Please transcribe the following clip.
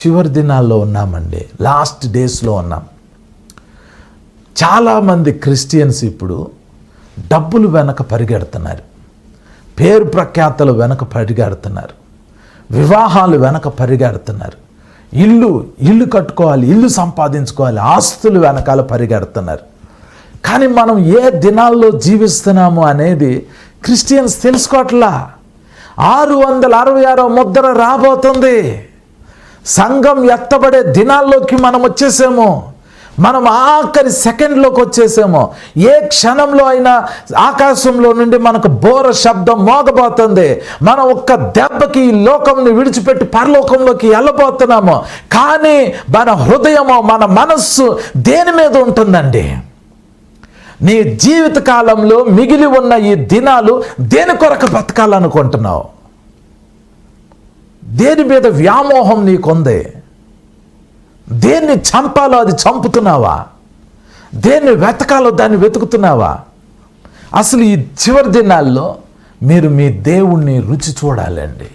చివరి దినాల్లో ఉన్నామండి, లాస్ట్ డేస్లో ఉన్నాం. చాలామంది క్రిస్టియన్స్ ఇప్పుడు డబ్బులు వెనక పరిగెడుతున్నారు, పేరు ప్రఖ్యాతలు వెనక పరిగెడుతున్నారు, వివాహాలు వెనక పరిగెడుతున్నారు, ఇల్లు కట్టుకోవాలి, ఇల్లు సంపాదించుకోవాలి, ఆస్తులు వెనకాల పరిగెడుతున్నారు. కానీ మనం ఏ దినాల్లో జీవిస్తున్నాము అనేది క్రిస్టియన్స్ తెలుసుకోవట్లా. 666వ ముద్ర రాబోతుంది. సంఘం ఎత్తబడే దినాల్లోకి మనం వచ్చేసాము. మనం ఆఖరి సెకండ్లోకి వచ్చేసాము. ఏ క్షణంలో అయినా ఆకాశంలో నుండి మనకు బోర శబ్దం మోగబోతుంది. మనం ఒక్క దెబ్బకి ఈ లోకంని విడిచిపెట్టి పరలోకంలోకి వెళ్ళబోతున్నాము. కానీ మన హృదయము, మన మనస్సు దేని మీద ఉంటుందండి? నీ జీవిత కాలంలో మిగిలి ఉన్న ఈ దినాలు దేని కొరకు బతకాలనుకుంటున్నావు? దేని మీద వ్యామోహం నీకుంది? దేన్ని చంపాలో అది చంపుతున్నావా? దేన్ని వెతకాలో దాన్ని వెతుకుతున్నావా? అసలు ఈ చివరి దినాల్లో మీరు మీ దేవుణ్ణి రుచి చూడాలండి.